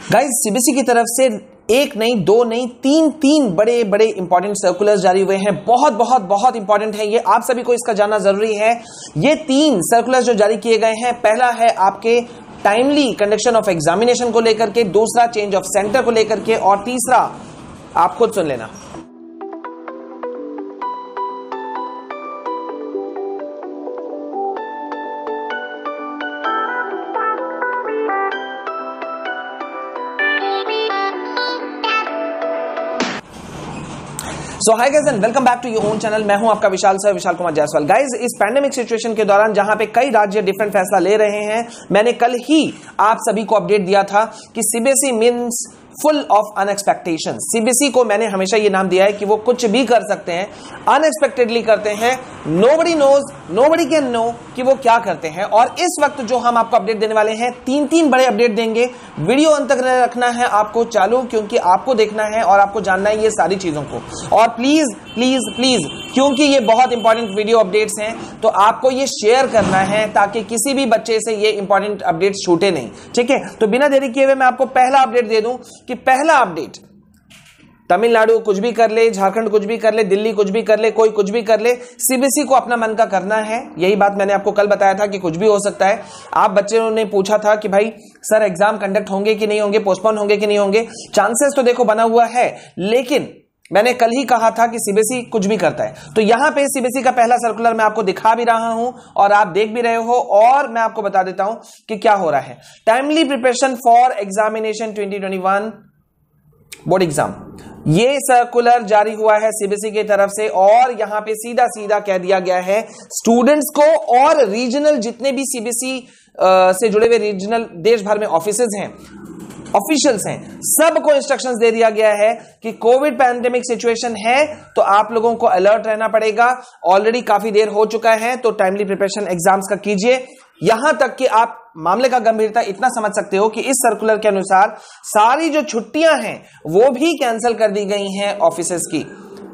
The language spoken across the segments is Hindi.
गाइस, सीबीएसई की तरफ से एक नहीं, दो नहीं, तीन बड़े बड़े इंपॉर्टेंट सर्कुलर्स जारी हुए हैं। बहुत बहुत बहुत इंपॉर्टेंट है ये, आप सभी को इसका जानना जरूरी है। ये 3 सर्कुलर्स जो जारी किए गए हैं, पहला है आपके टाइमली कंडक्शन ऑफ एग्जामिनेशन को लेकर के, दूसरा चेंज ऑफ सेंटर को लेकर के, और तीसरा आप खुद सुन लेना। So hi guys and welcome back to your own channel. मैं हूं आपका विशाल कुमार जायसवाल। गाइस, इस पैंडेमिक सिचुएशन के दौरान जहां पे कई राज्य डिफरेंट फैसला ले रहे हैं, मैंने कल ही आप सभी को अपडेट दिया था कि CBSE means full of unexpectation. CBSE को मैंने हमेशा ये नाम दिया है कि वो कुछ भी कर सकते हैं, अनएक्सपेक्टेडली करते हैं। Nobody knows, nobody can know कि वो क्या करते हैं। और इस वक्त जो हम आपको अपडेट देने वाले हैं, 3 बड़े अपडेट देंगे। वीडियो अंत तक रखना है आपको चालू, क्योंकि आपको देखना है और आपको जानना है ये सारी चीजों को। और प्लीज प्लीज प्लीज, क्योंकि ये बहुत इंपॉर्टेंट वीडियो अपडेट्स हैं, तो आपको ये शेयर करना है ताकि किसी भी बच्चे से ये इंपॉर्टेंट अपडेट छूटे नहीं। ठीक है, तो बिना देरी किए हुए मैं आपको पहला अपडेट दे दूं कि पहला अपडेट, तमिलनाडु कुछ भी कर ले, झारखंड कुछ भी कर ले, दिल्ली कुछ भी कर ले, कोई कुछ भी कर ले, सीबीएसई को अपना मन का करना है। यही बात मैंने आपको कल बताया था कि कुछ भी हो सकता है। आप बच्चों ने पूछा था कि भाई सर एग्जाम कंडक्ट होंगे कि नहीं होंगे, पोस्टपोन होंगे कि नहीं होंगे। चांसेस तो देखो बना हुआ है, लेकिन मैंने कल ही कहा था कि सीबीएसई कुछ भी करता है। तो यहां पे सीबीएसई का पहला सर्कुलर मैं आपको दिखा भी रहा हूं और आप देख भी रहे हो, और मैं आपको बता देता हूं कि क्या हो रहा है। Timely preparation for examination 2021 board exam, ये सर्कुलर जारी हुआ है सीबीएसई की तरफ से। और यहां पे सीधा सीधा कह दिया गया है स्टूडेंट्स को और रीजनल जितने भी सीबीएसई से जुड़े हुए रीजनल देश भर में ऑफिसेज हैं, ऑफिशियल्स हैं, सबको इंस्ट्रक्शंस दे दिया गया है कि कोविड पैंडेमिक सिचुएशन है तो आप लोगों को अलर्ट रहना पड़ेगा। ऑलरेडी काफी देर हो चुका है, तो टाइमली प्रिपरेशन एग्जाम्स का कीजिए। यहां तक कि आप मामले का गंभीरता इतना समझ सकते हो कि इस सर्कुलर के अनुसार सारी जो छुट्टियां हैं वो भी कैंसिल कर दी गई हैं ऑफिसेज की।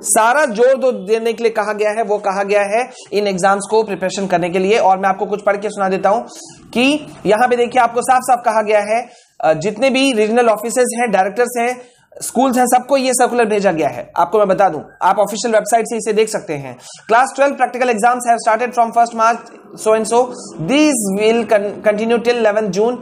सारा जोर दो देने के लिए कहा गया है, वो कहा गया है इन एग्जाम्स को प्रिपरेशन करने के लिए। और मैं आपको कुछ पढ़ के सुना देता हूं कि यहां पे देखिए आपको साफ साफ कहा गया है, जितने भी रीजनल ऑफिसर्स हैं, डायरेक्टर्स हैं, स्कूल्स हैं, सबको ये सर्कुलर भेजा गया है। आपको मैं बता दूं, आप ऑफिशियल वेबसाइट से इसे देख सकते हैं। Class 12 practical exams have started from 1 March so and so, this will continue till 11 June.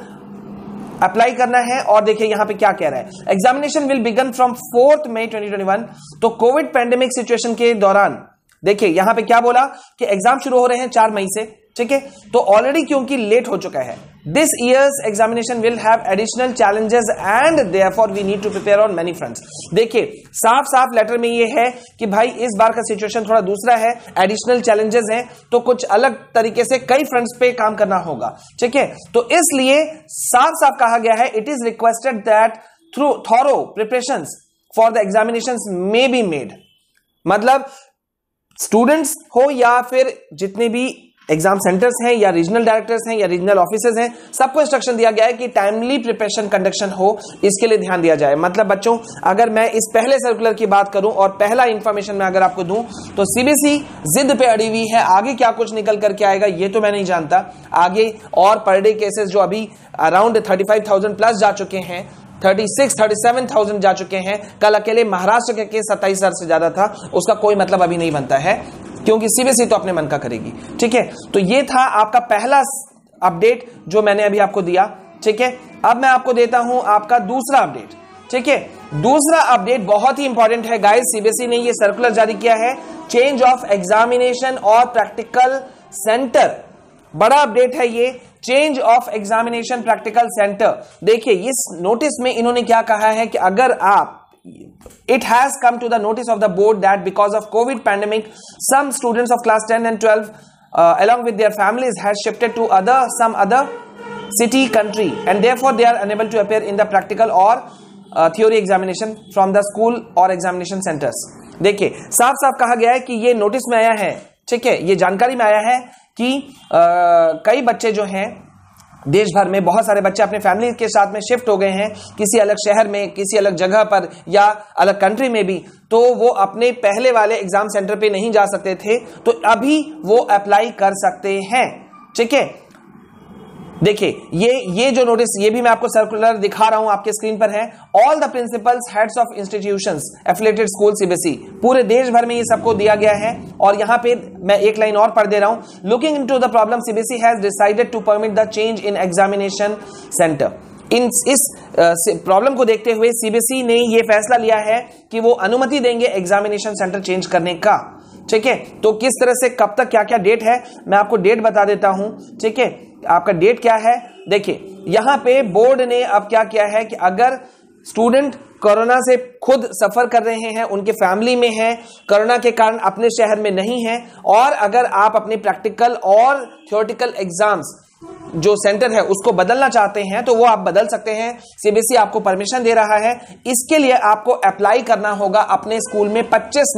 Apply करना है। और देखिए यहां पे क्या कह रहा है, एग्जामिनेशन विल बिगन फ्रॉम 4 मई 2021। तो कोविड पैंडेमिक सिचुएशन के दौरान देखिए यहां पे क्या बोला कि एग्जाम शुरू हो रहे हैं 4 मई से। ठीक है, तो ऑलरेडी क्योंकि लेट हो चुका है, this year's examination will have additional challenges and therefore we need to prepare on many fronts. देखिए साफ साफ लेटर में ये है कि भाई इस बार का सिचुएशन थोड़ा दूसरा है, एडिशनल चैलेंजेस हैं, तो कुछ अलग तरीके से कई फ्रंट्स पे काम करना होगा। ठीक है, तो इसलिए साफ साफ कहा गया है, it is requested that through thorough preparations for the examinations may be made. मतलब स्टूडेंट्स हो या फिर जितने भी एग्जाम सेंटर्स हैं या रीजनल डायरेक्टर्स हैं या रीजनल ऑफिसर्स हैं, सबको इंस्ट्रक्शन दिया गया है कि टाइमली प्रिपरेशन कंडक्शन हो, इसके लिए ध्यान दिया जाए। मतलब बच्चों, अगर मैं इस पहले सर्कुलर की बात करूं और पहला इंफॉर्मेशन मैं अगर आपको दूं, तो सीबीएसई जिद पे अड़ी हुई है। आगे क्या कुछ निकल करके आएगा ये तो मैं नहीं जानता। आगे और पर डे केसेस जो अभी अराउंड 35,000 प्लस जा चुके हैं, 37,000 जा चुके हैं। कल अकेले महाराष्ट्र के केस 27,000 से ज्यादा था, उसका कोई मतलब अभी नहीं बनता है, क्योंकि सीबीएसई तो अपने मन का करेगी। ठीक है, तो ये था आपका पहला अपडेट जो मैंने अभी आपको दिया। ठीक है, अब मैं आपको देता हूं आपका दूसरा अपडेट। ठीक है, दूसरा अपडेट बहुत ही इंपॉर्टेंट है गाइस। सीबीएसई ने ये सर्कुलर जारी किया है, चेंज ऑफ एग्जामिनेशन और प्रैक्टिकल सेंटर। बड़ा अपडेट है ये, change of examination practical centre. देखिए इस नोटिस में इन्होंने क्या कहा है कि अगर आप It has come to the notice of the board that because of COVID pandemic, some students of class 10 and 12 along with their families has shifted to some other city, country, and therefore they are unable to appear in the practical or theory examination from the school or examination centers. देखिए साफ साफ कहा गया है कि ये नोटिस में आया है, ठीक है, ये जानकारी में आया है कि कई बच्चे जो हैं देश भर में, बहुत सारे बच्चे अपने फैमिली के साथ में शिफ्ट हो गए हैं किसी अलग शहर में, किसी अलग जगह पर या अलग कंट्री में भी, तो वो अपने पहले वाले एग्जाम सेंटर पे नहीं जा सकते थे, तो अभी वो अप्लाई कर सकते हैं। ठीक है, देखिए ये जो नोटिस, ये भी मैं आपको सर्कुलर दिखा रहा हूं, आपके स्क्रीन पर है। All the principles heads of institutions affiliated school CBSE, पूरे देश भर में ये सबको दिया गया है। और यहां पे मैं एक लाइन और पढ़ दे रहा हूं। Looking into the problem CBSE has decided to permit the change in examination centre. इस प्रॉब्लम को देखते हुए सीबीएसई ने यह फैसला लिया है कि वो अनुमति देंगे एग्जामिनेशन सेंटर चेंज करने का। ठीक है, तो किस तरह से, कब तक, क्या क्या डेट है, मैं आपको डेट बता देता हूं। ठीक है, आपका डेट क्या है, देखिए यहां पे बोर्ड ने अब क्या किया है कि अगर स्टूडेंट कोरोना से खुद सफर कर रहे हैं, उनके फैमिली में है, कोरोना के कारण अपने शहर में नहीं है, और अगर आप अपने प्रैक्टिकल और थ्योरेटिकल एग्जाम्स जो सेंटर है उसको बदलना चाहते हैं तो वो आप बदल सकते हैं। सीबीएसई आपको परमिशन दे रहा है। इसके लिए आपको अप्लाई करना होगा अपने स्कूल में 25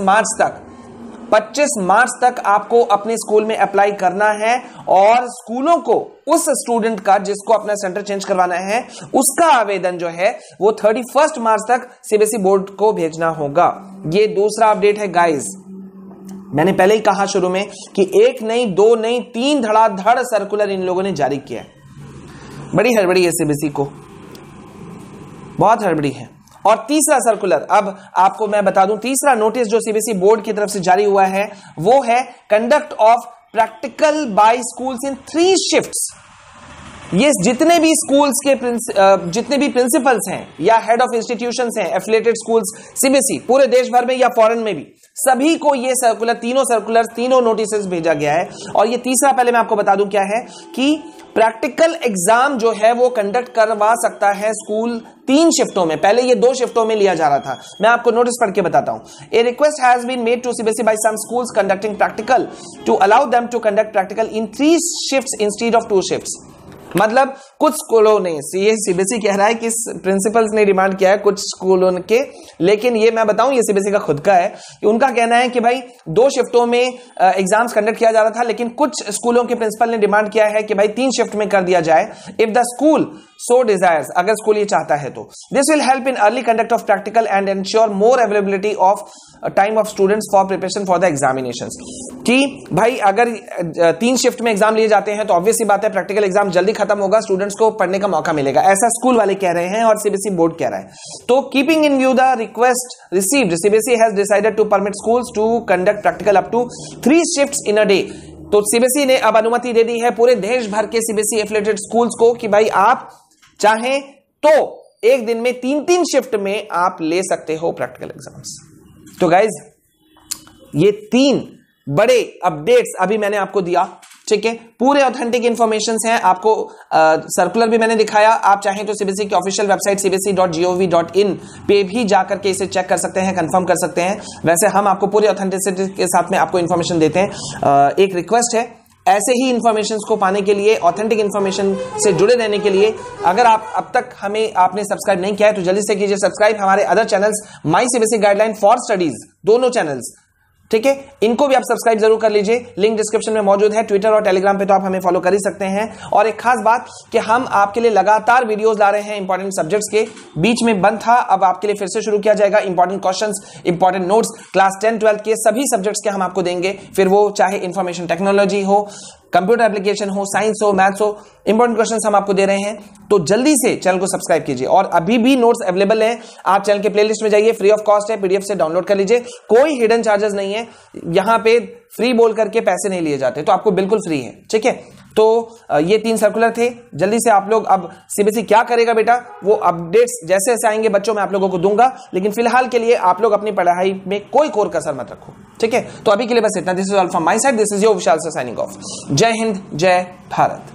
मार्च तक आपको अपने स्कूल में अप्लाई करना है, और स्कूलों को उस स्टूडेंट का जिसको अपना सेंटर चेंज करवाना है उसका आवेदन जो है वो 31 मार्च तक सीबीएसई बोर्ड को भेजना होगा। ये दूसरा अपडेट है गाइस। मैंने पहले ही कहा शुरू में कि एक नहीं, दो नहीं, 3 धड़ाधड़ सर्कुलर इन लोगों ने जारी किया है। बड़ी हड़बड़ी है सीबीएसई को, बहुत हड़बड़ी है। और तीसरा सर्कुलर, अब आपको मैं बता दूं, तीसरा नोटिस जो सीबीएसई बोर्ड की तरफ से जारी हुआ है वो है conduct of practical by schools in 3 shifts. ये जितने भी स्कूल्स के जितने भी प्रिंसिपल्स हैं या हेड ऑफ इंस्टीट्यूशंस हैं एफिलिएटेड स्कूल्स सीबीएसई, पूरे देश भर में या फॉरेन में भी, सभी को ये सर्कुलर, तीनों नोटिस भेजा गया है। और ये तीसरा, पहले मैं आपको बता दूं क्या है, कि प्रैक्टिकल एग्जाम जो है वो कंडक्ट करवा सकता है स्कूल 3 शिफ्टों में। पहले ये 2 शिफ्टों में लिया जा रहा था। मैं आपको नोटिस पढ़ के बताता हूं। A request has been made to CBSE by some schools conducting practical to allow them to conduct practical in 3 shifts instead of 2 shifts. मतलब कुछ स्कूलों ने, ये सीबीएसई कह रहा है कि प्रिंसिपल्स ने डिमांड किया है कुछ स्कूलों के, लेकिन ये मैं बताऊं ये सीबीएसई का खुद का है कि उनका कहना है कि भाई 2 शिफ्टों में एग्जाम्स कंडक्ट किया जा रहा था, लेकिन कुछ स्कूलों के प्रिंसिपल ने डिमांड किया है कि भाई 3 शिफ्ट में कर दिया जाए, if the school so desires, अगर स्कूल ये चाहता है तो। This will help in early conduct of practical and ensure more availability of time of students for preparation for the examinations. कि भाई अगर 3 शिफ्ट में एग्जाम लिए जाते हैं तो ऑब्वियस सी बात है प्रैक्टिकल एग्जाम जल्दी खत्म होगा, स्टूडेंट्स को पढ़ने का मौका मिलेगा, ऐसा स्कूल वाले कह रहे हैं और सीबीएसई बोर्ड कह रहा है। तो keeping in view the request received, CBSE has decided to permit schools to conduct practical up to 3 shifts in a day. तो सीबीएसई ने अब अनुमति दे दी है पूरे देश भर के सीबीएसई एफिलिएटेड स्कूल्स को कि भाई आप चाहें तो एक दिन में 3-3 शिफ्ट में आप ले सकते हो प्रैक्टिकल एग्जाम्स। तो गाइज ये 3 बड़े अपडेट्स अभी मैंने आपको दिया। ठीक है, पूरे ऑथेंटिक इंफॉर्मेशंस हैं, आपको सर्कुलर भी मैंने दिखाया। आप चाहें तो सीबीएसई की ऑफिशियल वेबसाइट cbse.gov.in पे भी जाकर के इसे चेक कर सकते हैं, कंफर्म कर सकते हैं। वैसे हम आपको पूरी ऑथेंटिसिटी के साथ में आपको इंफॉर्मेशन देते हैं। एक रिक्वेस्ट है, ऐसे ही इंफॉर्मेशंस को पाने के लिए, ऑथेंटिक इंफॉर्मेशन से जुड़े रहने के लिए, अगर आप अब तक आपने सब्सक्राइब नहीं किया है तो जल्दी से कीजिए सब्सक्राइब। हमारे other channels my CBSE guideline for studies, दोनों चैनल्स, ठीक है, इनको भी आप सब्सक्राइब जरूर कर लीजिए। लिंक डिस्क्रिप्शन में मौजूद है। ट्विटर और टेलीग्राम पे तो आप हमें फॉलो कर ही सकते हैं। और एक खास बात कि हम आपके लिए लगातार वीडियोस ला रहे हैं इंपॉर्टेंट सब्जेक्ट्स के, बीच में बंद था, अब आपके लिए फिर से शुरू किया जाएगा। Important questions, important notes class 10-12 के सभी सब्जेक्ट्स के हम आपको देंगे, फिर वो चाहे इंफॉर्मेशन टेक्नोलॉजी हो, कंप्यूटर एप्लीकेशन हो, साइंस हो, मैथ्स हो, इंपॉर्टेंट क्वेश्चंस हम आपको दे रहे हैं। तो जल्दी से चैनल को सब्सक्राइब कीजिए। और अभी भी नोट्स अवेलेबल हैं, आप चैनल के प्लेलिस्ट में जाइए, फ्री ऑफ कॉस्ट है, पीडीएफ से डाउनलोड कर लीजिए, कोई हिडन चार्जेस नहीं है, यहां पे फ्री बोल करके पैसे नहीं लिए जाते, तो आपको बिल्कुल फ्री है। ठीक है, तो ये 3 सर्कुलर थे। जल्दी से आप लोग, अब सीबीएसई क्या करेगा बेटा, वो अपडेट्स जैसे जैसे आएंगे बच्चों मैं आप लोगों को दूंगा, लेकिन फिलहाल के लिए आप लोग अपनी पढ़ाई में कोई कोर कसर मत रखो। ठीक है, तो अभी के लिए बस इतना। This is all from my side, this is your Vishal sir signing off. जय हिंद, जय भारत।